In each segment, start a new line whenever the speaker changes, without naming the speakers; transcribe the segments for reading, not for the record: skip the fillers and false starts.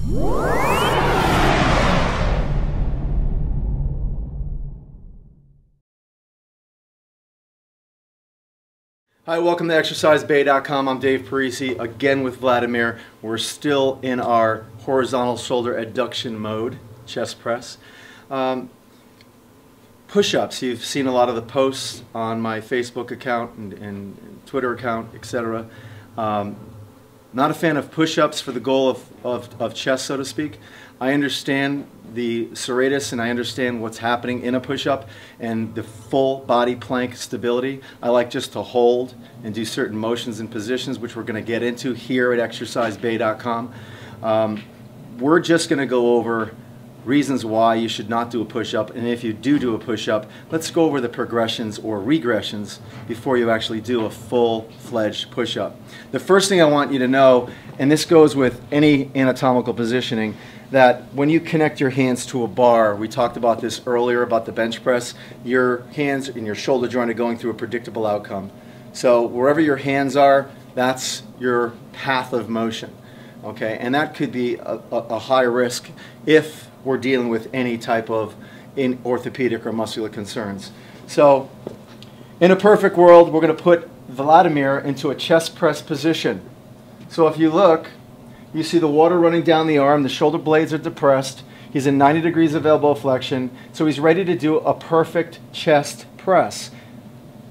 Hi, welcome to ExerciseBay.com. I'm Dave Parisi, again with Vladimir. We're still in our horizontal shoulder adduction mode, chest press. Push-ups, you've seen a lot of the posts on my Facebook account and Twitter account, etc. Not a fan of push-ups for the goal of chest, so to speak. I understand the serratus and I understand what's happening in a push-up and the full body plank stability. I like just to hold and do certain motions and positions, which we're going to get into here at ExerciseBay.com. We're just going to go over reasons why you should not do a push-up, and if you do a push-up, let's go over the progressions or regressions before you actually do a full-fledged push-up. The first thing I want you to know, and this goes with any anatomical positioning, that when you connect your hands to a bar, we talked about this earlier about the bench press, your hands and your shoulder joint are going through a predictable outcome. So wherever your hands are, that's your path of motion. Okay, and that could be a high risk if we're dealing with any type of orthopedic or muscular concerns. So in a perfect world, we're going to put Vladimir into a chest press position. So if you look, you see the water running down the arm, the shoulder blades are depressed, he's in 90 degrees of elbow flexion, so he's ready to do a perfect chest press.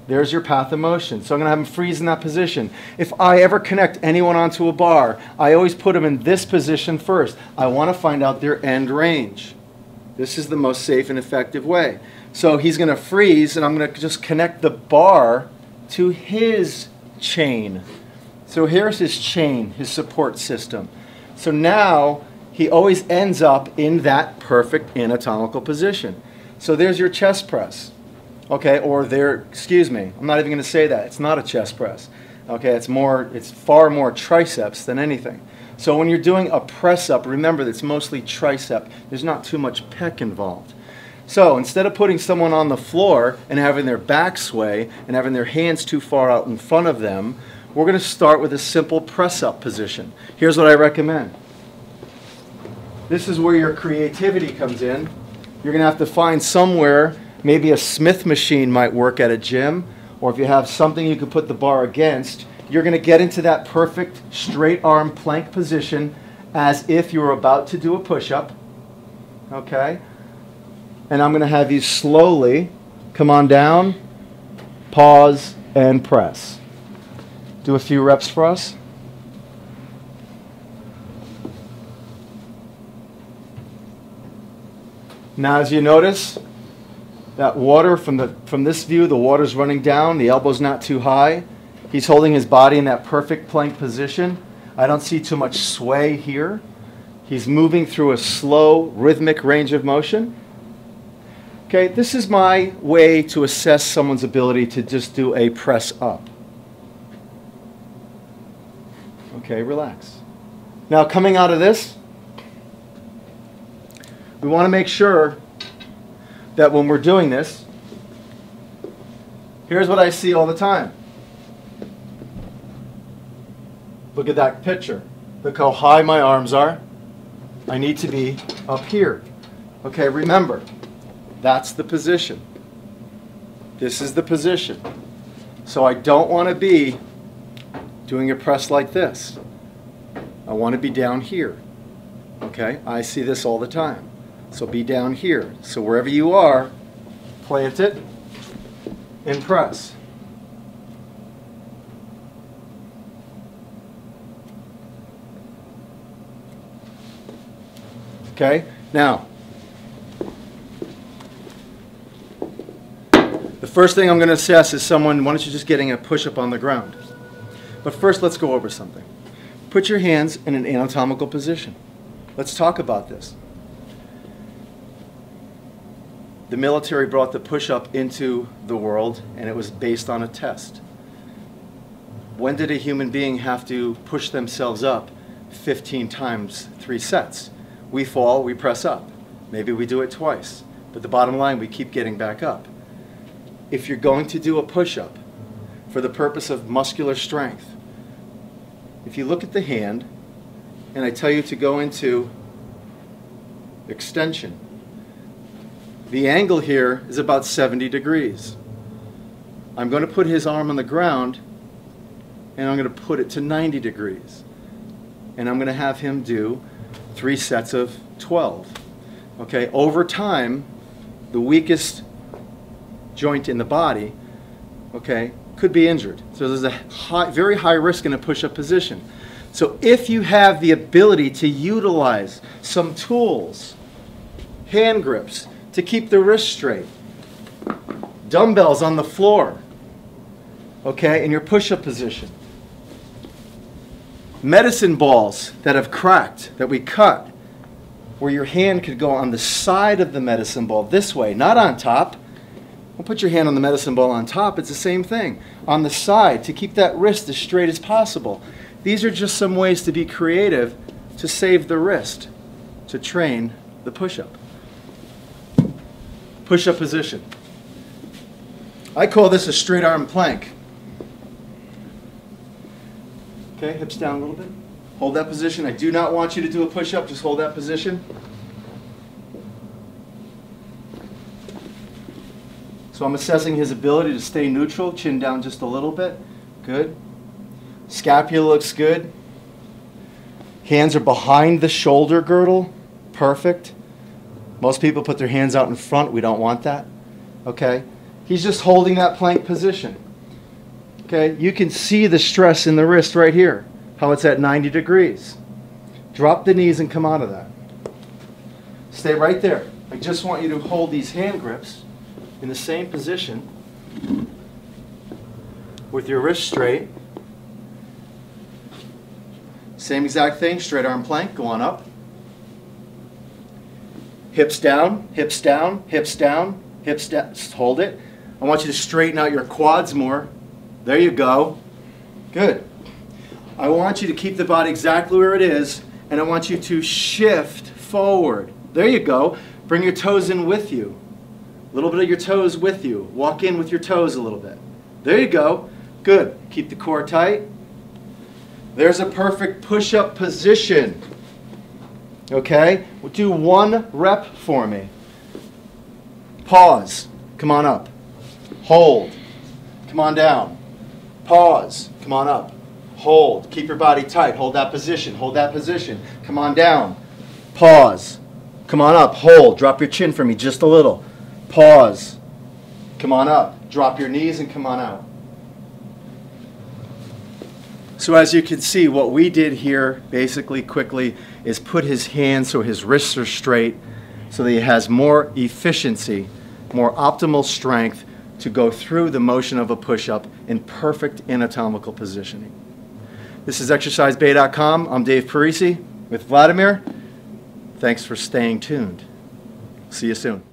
There's your path of motion. So I'm going to have him freeze in that position. If I ever connect anyone onto a bar, I always put them in this position first. I want to find out their end range. This is the most safe and effective way. So he's going to freeze, and I'm going to just connect the bar to his chain. So here's his chain, his support system. So now he always ends up in that perfect anatomical position. So there's your chest press. Okay, or excuse me, I'm not even going to say that. It's not a chest press. Okay, it's far more triceps than anything. So when you're doing a press up, remember that it's mostly tricep. There's not too much pec involved. So instead of putting someone on the floor and having their back sway and having their hands too far out in front of them, we're going to start with a simple press up position. Here's what I recommend. This is where your creativity comes in. You're going to have to find somewhere. Maybe a Smith machine might work at a gym, or if you have something you could put the bar against, you're going to get into that perfect straight arm plank position as if you were about to do a push-up. Okay? And I'm going to have you slowly come on down, pause, and press. Do a few reps for us. Now as you notice, that water from this view, the water's running down, the elbow's not too high. He's holding his body in that perfect plank position. I don't see too much sway here. He's moving through a slow, rhythmic range of motion. Okay, this is my way to assess someone's ability to just do a press up. Okay, relax. Now coming out of this, we want to make sure that when we're doing this, here's what I see all the time. Look at that picture. Look how high my arms are. I need to be up here. Okay, remember, that's the position. This is the position. So I don't want to be doing a press like this. I want to be down here. Okay, I see this all the time. So be down here. So wherever you are, plant it and press. Okay? Now, the first thing I'm going to assess is someone, why don't you just getting a push-up on the ground. But first, let's go over something. Put your hands in an anatomical position. Let's talk about this. The military brought the push-up into the world, and it was based on a test. When did a human being have to push themselves up 15 times 3 sets? We fall, we press up. Maybe we do it twice. But the bottom line, we keep getting back up. If you're going to do a push-up for the purpose of muscular strength, if you look at the hand, and I tell you to go into extension. The angle here is about 70 degrees. I'm going to put his arm on the ground and I'm going to put it to 90 degrees. And I'm going to have him do 3 sets of 12. Okay, over time, the weakest joint in the body, okay, could be injured. So there's a very high risk in a push-up position. So if you have the ability to utilize some tools, hand grips, to keep the wrist straight, dumbbells on the floor, okay, in your push-up position, medicine balls that have cracked, that we cut, where your hand could go on the side of the medicine ball this way, not on top. Don't put your hand on the medicine ball on top, it's the same thing. On the side, to keep that wrist as straight as possible. These are just some ways to be creative to save the wrist, to train the push-up. Push-up position. I call this a straight arm plank. Okay, hips down a little bit. Hold that position. I do not want you to do a push-up, just hold that position. So I'm assessing his ability to stay neutral, chin down just a little bit. Good. Scapula looks good. Hands are behind the shoulder girdle. Perfect. Most people put their hands out in front. We don't want that. Okay. He's just holding that plank position. Okay. You can see the stress in the wrist right here, how it's at 90 degrees. Drop the knees and come out of that. Stay right there. I just want you to hold these hand grips in the same position with your wrist straight. Same exact thing, straight arm plank, go on up. Hips down, hips down, hips down, hips down. Just hold it. I want you to straighten out your quads more. There you go. Good. I want you to keep the body exactly where it is, and I want you to shift forward. There you go. Bring your toes in with you. A little bit of your toes with you. Walk in with your toes a little bit. There you go. Good. Keep the core tight. There's a perfect push-up position. Okay? We'll do 1 rep for me. Pause. Come on up. Hold. Come on down. Pause. Come on up. Hold. Keep your body tight. Hold that position. Hold that position. Come on down. Pause. Come on up. Hold. Drop your chin for me just a little. Pause. Come on up. Drop your knees and come on out. So as you can see, what we did here, basically quickly, is put his hands so his wrists are straight, so that he has more efficiency, more optimal strength to go through the motion of a push-up in perfect anatomical positioning. This is ExerciseBay.com. I'm Dave Parisi with Vladimir. Thanks for staying tuned. See you soon.